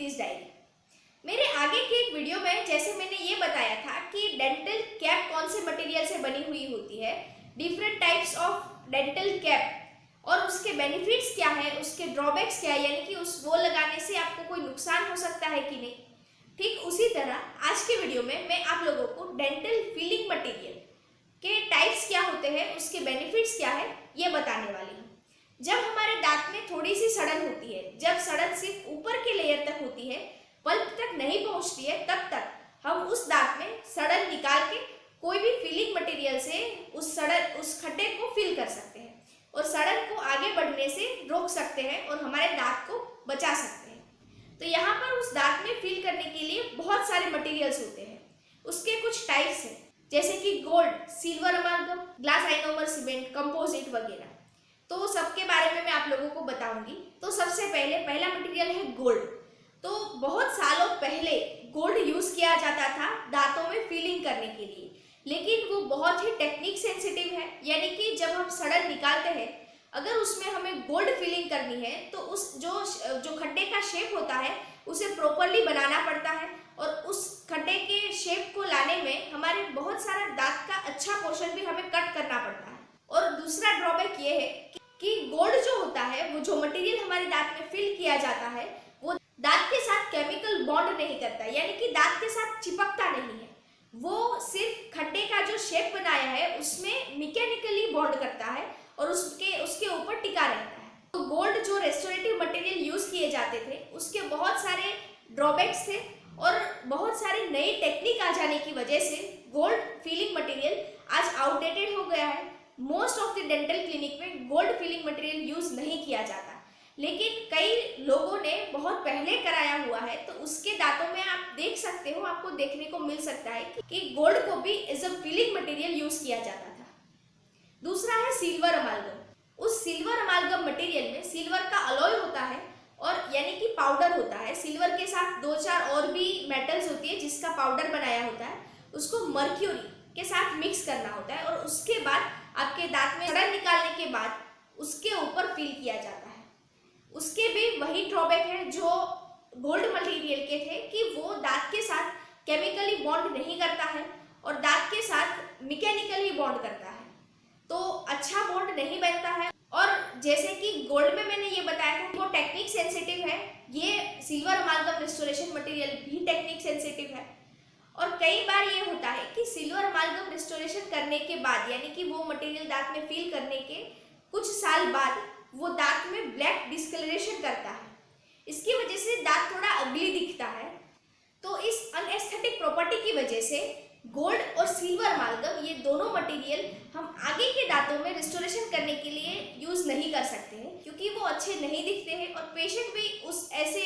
प्रीति's diary. मेरे आगे के एक वीडियो में जैसे मैंने ये बताया था कि डेंटल कैप कौन से मटेरियल से बनी हुई होती है, different types of dental cap और उसके बेनिफिट्स क्या है, उसके ड्रॉबैक्स क्या है, यानी कि वो लगाने से आपको कोई नुकसान हो सकता है कि नहीं। ठीक उसी तरह आज के वीडियो में मैं आप लोगों को डेंटल फिलिंग मटेरियल के टाइप्स क्या होते हैं, उसके बेनिफिट्स क्या है, ये बताने वाली हूँ। जब हमारे दांत में थोड़ी सी सड़न होती है, जब सड़न सिर्फ ऊपर के लेयर तक होती है, पल्प तक नहीं पहुंचती है, तब तक हम उस दांत में सड़न निकाल के कोई भी फिलिंग मटेरियल से उस खड्डे को फिल कर सकते हैं और सड़न को आगे बढ़ने से रोक सकते हैं और हमारे दांत को बचा सकते हैं। तो यहाँ पर उस दांत में फिल करने के लिए बहुत सारे मटेरियल्स होते हैं। उसके कुछ टाइप्स हैं, जैसे कि gold, silver amalgam, glass ionomer cement, composite वगैरह। तो सबके बारे में मैं आप लोगों को बताऊंगी। तो सबसे पहला मटेरियल है गोल्ड। तो बहुत सालों पहले गोल्ड यूज किया जाता था दांतों में फिलिंग करने के लिए, लेकिन वो बहुत ही टेक्निक सेंसिटिव है, यानी कि जब हम सड़न निकालते हैं, अगर उसमें हमें गोल्ड फिलिंग करनी है तो उस जो खड्डे का शेप होता है उसे प्रॉपरली बनाना पड़ता है और उस खड्डे के शेप को लाने में हमारे बहुत सारा दांत का अच्छा पोर्शन भी हमें कट करना पड़ता है। और दूसरा ड्रॉबैक ये है कि गोल्ड जो होता है, वो जो मटेरियल हमारे दांत में फिल किया जाता है, वो दांत के साथ केमिकल बॉन्ड नहीं करता, यानी कि दांत के साथ चिपकता नहीं है। वो सिर्फ खड्डे का जो शेप बनाया है उसमें मैकेनिकली बॉन्ड करता है और उसके ऊपर टिका रहता है। तो गोल्ड जो रेस्टोरेटिव मटेरियल यूज किए जाते थे, उसके बहुत सारे ड्रॉबैक्स थे और बहुत सारी नई टेक्निक आ जाने की वजह से गोल्ड फिलिंग मटेरियल आज आउटडेटेड हो गया है। Most of the dental clinic में गोल्ड फिलिंग मटेरियल यूज नहीं किया जाता, लेकिन कई लोगों ने बहुत पहले कराया हुआ है, तो उसके दांतों में आप देख सकते हो, आपको देखने को मिल सकता है कि गोल्ड को भी as a filling material use किया जाता था। दूसरा है सिल्वर अमालगम। उस सिल्वर अमालगम मटेरियल में सिल्वर का अलॉय होता है और यानी कि पाउडर होता है। सिल्वर के साथ 2-4 और भी मेटल्स होती है जिसका पाउडर बनाया होता है, उसको मर्क्यूरी के साथ मिक्स करना होता है और उसके बाद आपके दांत में सड़न निकालने के बाद उसके ऊपर फिल किया जाता है। उसके भी वही ड्रॉबैक है जो गोल्ड मटेरियल के थे कि वो दांत के साथ केमिकली बॉन्ड नहीं करता है और दांत के साथ मैकेनिकली बॉन्ड करता है, तो अच्छा बॉन्ड नहीं बनता है। और जैसे कि गोल्ड में मैंने ये बताया था वो टेक्निक सेंसिटिव है, ये सिल्वर अमालगम रिस्टोरेशन मटेरियल भी टेक्निक सेंसिटिव है। और कई बार ये होता है कि सिल्वर अमालगम रिस्टोरेशन करने के बाद, यानी कि वो मटेरियल दांत में फिल करने के कुछ साल बाद वो दांत में ब्लैक डिस्कलरेशन करता है। इसकी वजह से दांत थोड़ा अगली दिखता है। तो इस अनएस्थेटिक प्रॉपर्टी की वजह से गोल्ड और सिल्वर अमालगम, ये दोनों मटेरियल हम आगे के दांतों में रिस्टोरेशन करने के लिए यूज नहीं कर सकते हैं, क्योंकि वो अच्छे नहीं दिखते हैं और पेशेंट भी उस ऐसे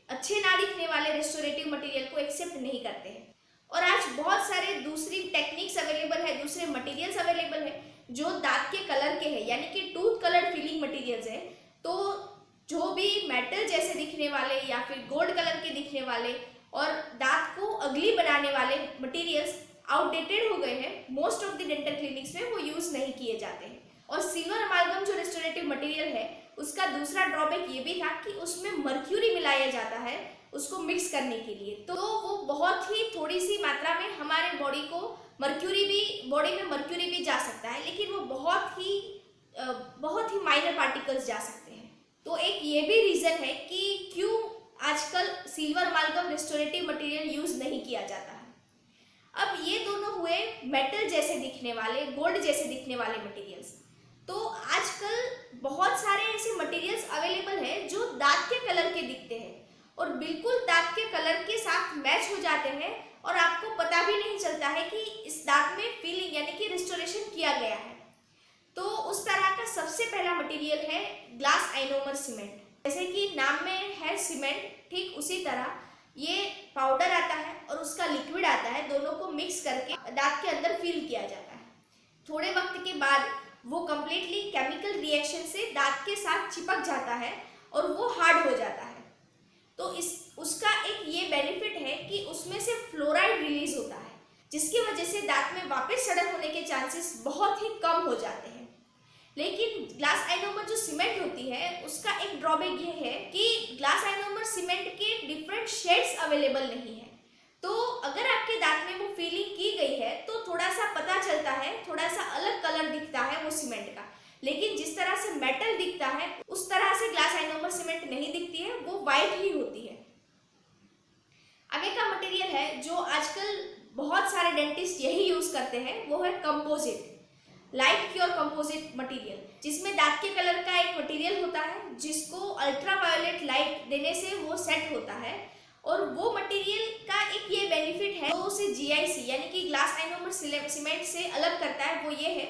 अच्छे ना दिखने वाले रिस्टोरेटिव मटेरियल को एक्सेप्ट नहीं करते हैं। और आज बहुत सारे दूसरी टेक्निक्स अवेलेबल है, दूसरे मटेरियल्स अवेलेबल है जो दांत के कलर के हैं, यानी कि टूथ कलर फिलिंग मटेरियल्स है। तो जो भी मेटल जैसे दिखने वाले या फिर गोल्ड कलर के दिखने वाले और दांत को अगली बनाने वाले मटेरियल्स आउटडेटेड हो गए हैं। Most of the dental clinics में वो यूज नहीं किए जाते हैं। और सिल्वर अमालगम जो रेस्टोरेटिव मटेरियल है, उसका दूसरा ड्रॉबैक ये भी था कि उसमें मर्क्यूरी मिलाया जाता है उसको मिक्स करने के लिए, तो वो बहुत ही थोड़ी सी मात्रा में हमारे बॉडी में मर्क्यूरी भी जा सकता है, लेकिन वो बहुत ही माइनर पार्टिकल्स जा सकते हैं। तो एक ये भी रीजन है कि क्यों आजकल सिल्वर अमालगम रिस्टोरेटिव मटेरियल यूज नहीं किया जाता है। अब ये दोनों हुए मेटल जैसे दिखने वाले, गोल्ड जैसे दिखने वाले मटेरियल्स। तो आजकल बहुत सारे ऐसे मटेरियल्स अवेलेबल हैं जो दांत के कलर के दिखते हैं और बिल्कुल दांत के कलर के साथ मैच हो जाते हैं और आपको पता भी नहीं चलता है कि इस दांत में फिलिंग यानी कि रिस्टोरेशन किया गया है। तो उस तरह का सबसे पहला मटेरियल है ग्लास आइनोमर सीमेंट। जैसे कि नाम में है सीमेंट, ठीक उसी तरह ये पाउडर आता है और उसका लिक्विड आता है, दोनों को मिक्स करके दांत के अंदर फिल किया जाता है। थोड़े वक्त के बाद वो कम्प्लीटली केमिकल रिएक्शन से दांत के साथ चिपक जाता है और वो हार्ड हो जाता है। तो उसका एक ये बेनिफिट है कि उसमें से फ्लोराइड रिलीज होता है, जिसकी वजह से दांत में वापस सड़न होने के चांसेस बहुत ही कम हो जाते हैं। लेकिन ग्लास आइनोमर जो सीमेंट होती है उसका एक ड्रॉबैक ये है कि ग्लास आइनोमर सीमेंट के डिफरेंट शेड्स अवेलेबल नहीं है। तो अगर आपके दांत में वो फीलिंग की गई है तो थोड़ा सा पता चलता है, थोड़ा सा अलग कलर दिखता है वो सीमेंट का, लेकिन जिस तरह से मेटल दिखता है उस तरह से ग्लास आइनोमर सीमेंट नहीं दिखती है, वो वाइट ही होती है। आगे का मटेरियल है जो आजकल बहुत सारे डेंटिस्ट यही यूज करते हैं, वो है composite, light cure composite material, जिसमें दांत के कलर का एक मटेरियल होता है जिसको अल्ट्रावायोलेट लाइट देने से वो सेट होता है। और वो मटेरियल का एक ये बेनिफिट है जो उसे जीआईसी यानी कि ग्लास आइनोमर सीमेंट से अलग करता है, वो ये है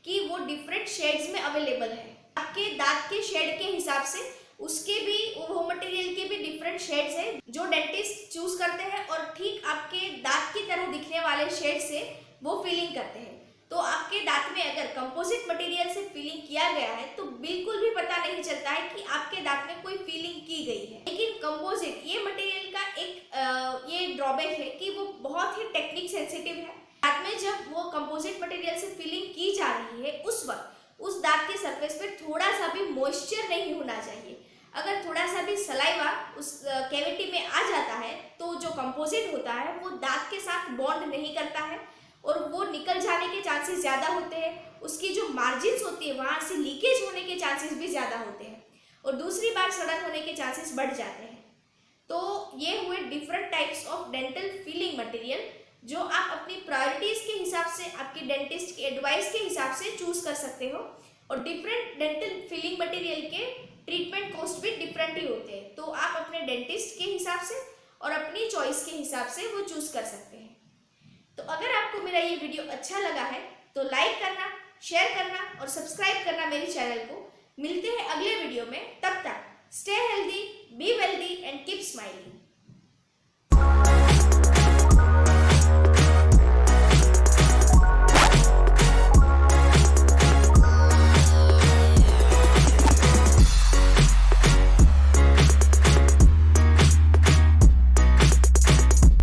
कि वो डिफरेंट शेड्स में अवेलेबल है। आपके दांत के शेड के हिसाब से उसके भी वो मटेरियल के भी डिफरेंट शेड्स हैं जो डेंटिस्ट चूज करते हैं और ठीक आपके दांत की तरह दिखने वाले शेड से वो फिलिंग करते हैं। तो आपके दांत में अगर कंपोजिट मटेरियल से फिलिंग किया गया है तो बिल्कुल भी पता नहीं चलता है कि आपके दांत में कोई फिलिंग की गई है। लेकिन कंपोजिट ये मटेरियल का एक ये ड्रॉबैक है कि वो बहुत ही टेक्निक सेंसिटिव है। दांत में जब वो कंपोजिट मटेरियल से फिलिंग की जा रही है उस वक्त उस दांत के सरफेस पे थोड़ा सा भी मॉइस्चर नहीं होना चाहिए। अगर थोड़ा सा भी सलाइवा उस कैविटी में आ जाता है तो जो कंपोजिट होता है वो दांत के साथ बॉन्ड नहीं करता है और वो निकल जाने के चांसेस ज़्यादा होते हैं। उसकी जो मार्जिन्स होती है वहाँ से लीकेज होने के चांसेस भी ज़्यादा होते हैं और दूसरी बार सड़न होने के चांसेस बढ़ जाते हैं। तो ये हुए different types of dental filling material जो आप अपनी प्रायोरिटीज़ के हिसाब से, आपके डेंटिस्ट की एडवाइस के हिसाब से चूज कर सकते हो। और डिफरेंट डेंटल फिलिंग मटेरियल के ट्रीटमेंट कॉस्ट भी डिफरेंट ही होते हैं, तो आप अपने डेंटिस्ट के हिसाब से और अपनी चॉइस के हिसाब से वो चूज कर सकते हैं। तो अगर आपको मेरा ये वीडियो अच्छा लगा है तो लाइक करना, शेयर करना और सब्सक्राइब करना मेरे चैनल को। मिलते हैं अगले वीडियो में, तब तक stay healthy, be wealthy and keep smiling.